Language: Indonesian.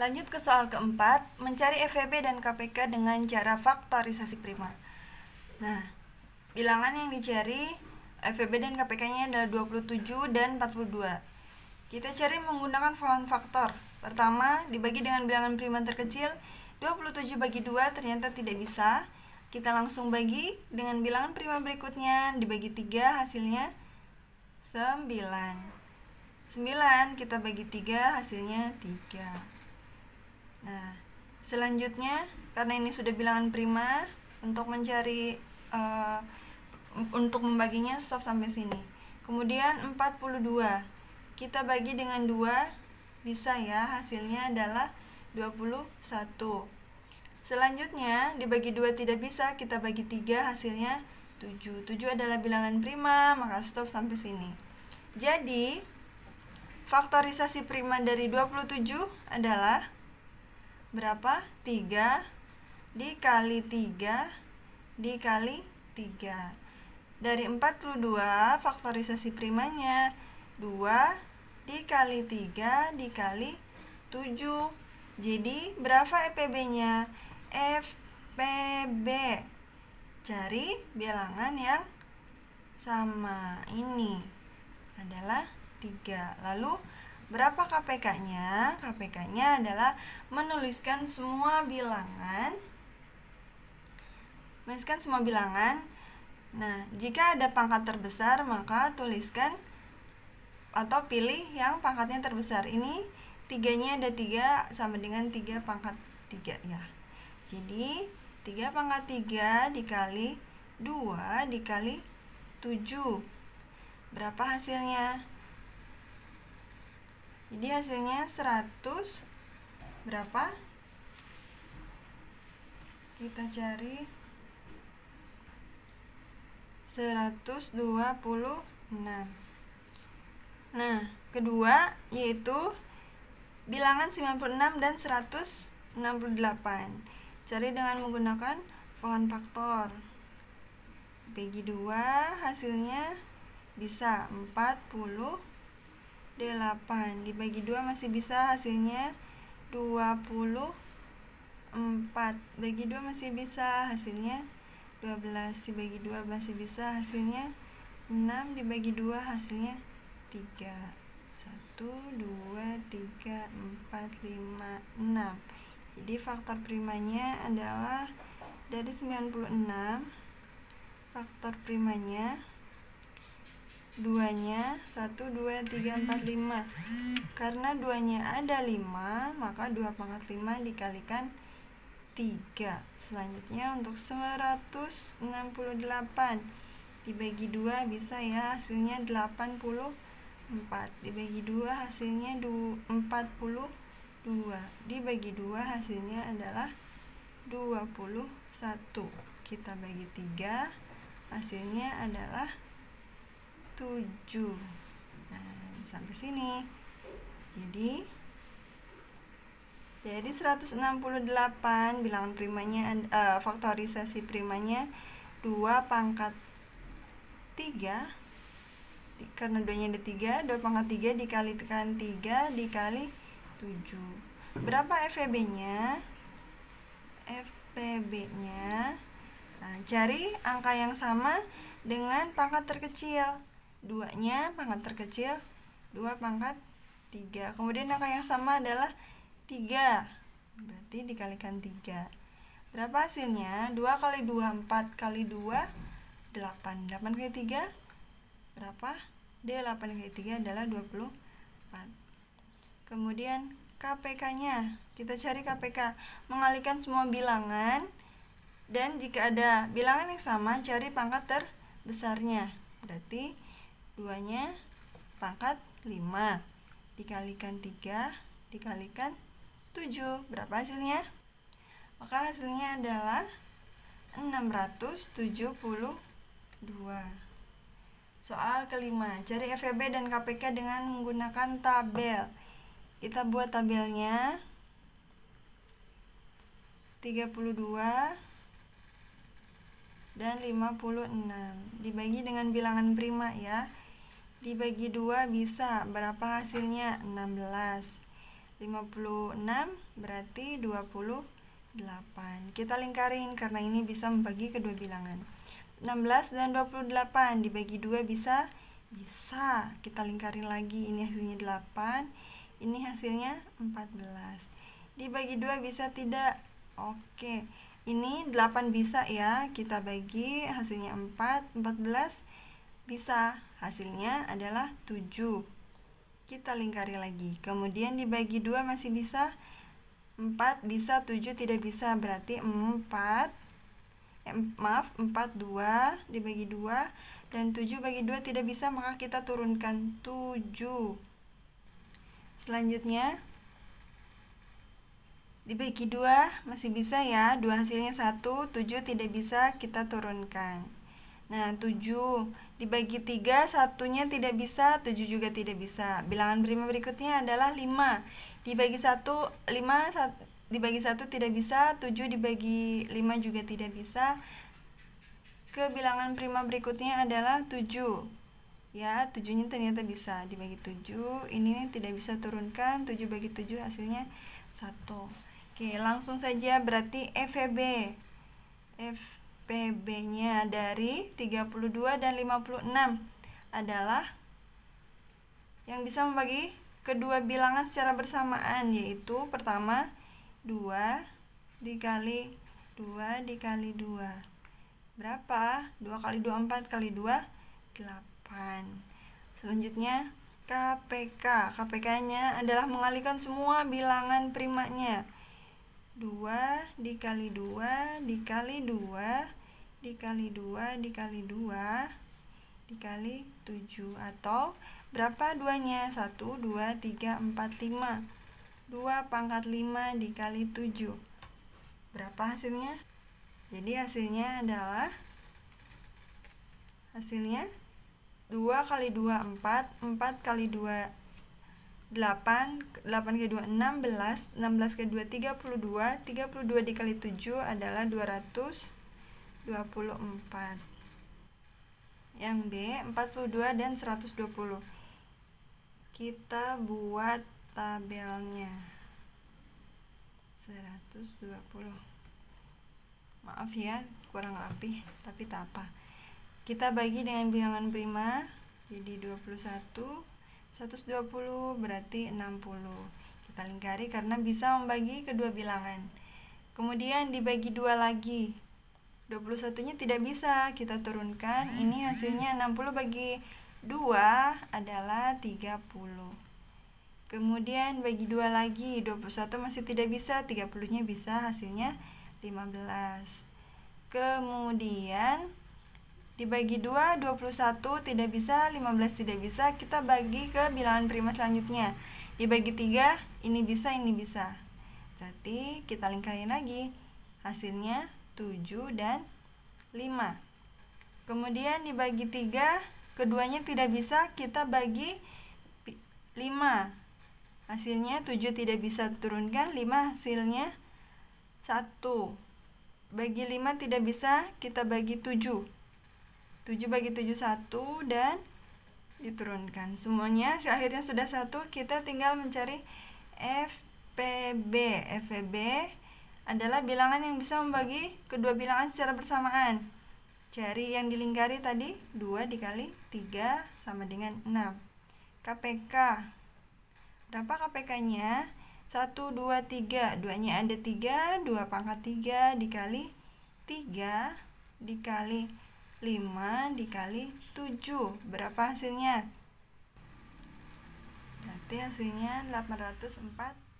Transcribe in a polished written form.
Lanjut ke soal keempat, mencari FEB dan KPK dengan cara faktorisasi prima. Nah, bilangan yang dicari FEB dan KPK-nya adalah 27 dan 42. Kita cari menggunakan pohon faktor. Pertama, dibagi dengan bilangan prima terkecil, 27 bagi 2 ternyata tidak bisa. Kita langsung bagi dengan bilangan prima berikutnya, dibagi 3 hasilnya 9. 9 kita bagi 3 hasilnya 3. Nah, selanjutnya karena ini sudah bilangan prima, untuk mencari untuk membaginya stop sampai sini. Kemudian 42 kita bagi dengan 2 bisa ya, hasilnya adalah 21. Selanjutnya dibagi 2 tidak bisa, kita bagi 3 hasilnya 7. 7 adalah bilangan prima, maka stop sampai sini. Jadi faktorisasi prima dari 27 adalah berapa? 3 dikali 3 dikali 3. Dari 42 faktorisasi primanya 2 dikali 3 dikali 7. Jadi berapa FPB-nya? FPB. Cari bilangan yang sama. Ini adalah 3. Lalu berapa KPK-nya? KPK-nya adalah menuliskan semua bilangan. Nah, jika ada pangkat terbesar, maka tuliskan atau pilih yang pangkatnya terbesar. Ini 3-nya ada 3 sama dengan 3 pangkat 3 ya. Jadi 3 pangkat 3 dikali 2 dikali 7. Berapa hasilnya? Jadi hasilnya 100 berapa? Kita cari 126. Nah, kedua yaitu bilangan 96 dan 168. Cari dengan menggunakan pohon faktor. Bagi 2 hasilnya bisa 48. Dibagi 2 masih bisa, hasilnya 24. Bagi 2 masih bisa, hasilnya 12. Dibagi 2 masih bisa, hasilnya 6. Dibagi 2 hasilnya 3. 1, 2, 3, 4, 5, 6. Jadi faktor primanya adalah dari 96, faktor primanya 2-nya 1, 2, 3, 4, 5. Karena 2-nya ada 5, maka 2 pangkat 5 dikalikan 3. Selanjutnya untuk 168 dibagi 2 bisa ya, hasilnya 84. Dibagi 2 hasilnya 42. Dibagi 2 hasilnya adalah 21. Kita bagi 3, hasilnya adalah 7. Nah, sampai sini. Jadi dari 168 bilangan primanya faktorisasi primanya 2 pangkat 3. Karena 2-nya ada 3, 2 pangkat 3 dikalikan 3 dikali 7. Berapa FEB-nya? FPB-nya, nah, cari angka yang sama dengan pangkat terkecil. 2-nya pangkat terkecil 2 pangkat 3. Kemudian angka yang sama adalah 3. Berarti dikalikan 3. Berapa hasilnya? 2 kali 2 4 kali 2 8. 8 kali 3 berapa? 8 kali 3 adalah 24. Kemudian KPK-nya, kita cari KPK, mengalihkan semua bilangan, dan jika ada bilangan yang sama, cari pangkat terbesarnya. Berarti 2-nya pangkat 5 dikalikan 3 dikalikan 7. Berapa hasilnya? Maka hasilnya adalah 672. Soal kelima, cari FEB dan KPK dengan menggunakan tabel. Kita buat tabelnya. 32 dan 56 dibagi dengan bilangan prima ya. Dibagi 2 bisa, berapa hasilnya? 16. 56 berarti 28. Kita lingkarin karena ini bisa membagi kedua bilangan. 16 dan 28 dibagi 2 bisa? Bisa. Kita lingkarin lagi, ini hasilnya 8, ini hasilnya 14. Dibagi 2 bisa tidak? Oke. Ini 8 bisa ya, kita bagi hasilnya 4, 14 bisa, hasilnya adalah 7. Kita lingkari lagi, kemudian dibagi 2 masih bisa? 4 bisa, 7 tidak bisa, berarti 4 2 dibagi 2 dan 7 bagi 2 tidak bisa, maka kita turunkan 7. Selanjutnya dibagi 2 masih bisa ya, 2 hasilnya 1, 7 tidak bisa, kita turunkan. Nah, 7 dibagi 3, satunya tidak bisa, 7 juga tidak bisa. Bilangan prima berikutnya adalah 5. Dibagi 1, 5 dibagi 1 tidak bisa, 7 dibagi 5 juga tidak bisa. Ke bilangan prima berikutnya adalah 7. Ya, 7-nya ternyata bisa. Dibagi 7, ini tidak bisa, turunkan. 7 bagi 7 hasilnya 1. Oke, langsung saja, berarti FPB-nya dari 32 dan 56 adalah yang bisa membagi kedua bilangan secara bersamaan, yaitu pertama 2 dikali 2 dikali 2. Berapa? 2 kali 2, 4 kali 2, 8. Selanjutnya KPK. KPK-nya adalah mengalihkan semua bilangan primanya. 2 dikali 2 dikali 2 dikali 2 dikali 2 dikali 7, atau berapa 2-nya? 1, 2, 3, 4, 5. 2 pangkat 5 dikali 7. Berapa hasilnya? Jadi hasilnya adalah 2 kali 2, 4, 4 kali 2, 8, 8 kali 2, 16, 16 kali 2, 32, 32 dikali 7 adalah 224. Yang B, 42 dan 120. Kita buat tabelnya. 120. Maaf ya, kurang rapi, tapi tak apa. Kita bagi dengan bilangan prima, jadi 21, 120 berarti 60. Kita lingkari karena bisa membagi kedua bilangan. Kemudian dibagi 2 lagi. 21-nya tidak bisa, kita turunkan. Ini hasilnya 60 bagi 2 adalah 30. Kemudian bagi 2 lagi, 21 masih tidak bisa, 30-nya bisa, hasilnya 15. Kemudian dibagi 2, 21 tidak bisa, 15 tidak bisa, kita bagi ke bilangan prima selanjutnya. Dibagi 3, ini bisa, ini bisa. Berarti kita lingkarin lagi. Hasilnya 7 dan 5. Kemudian dibagi 3, keduanya tidak bisa, kita bagi 5. Hasilnya 7 tidak bisa, turunkan, 5 hasilnya 1. Bagi 5 tidak bisa, kita bagi 7. 7 bagi 7 1 dan diturunkan. Semuanya akhirnya sudah 1. Kita tinggal mencari FPB. FPB adalah bilangan yang bisa membagi kedua bilangan secara bersamaan. Cari yang dilingkari tadi, 2 dikali 3 sama dengan 6. KPK. Berapa KPK-nya? 1, 2, 3. 2-nya ada 3, 2 pangkat 3 dikali 3 dikali 5 dikali 7. Berapa hasilnya? Berarti hasilnya 804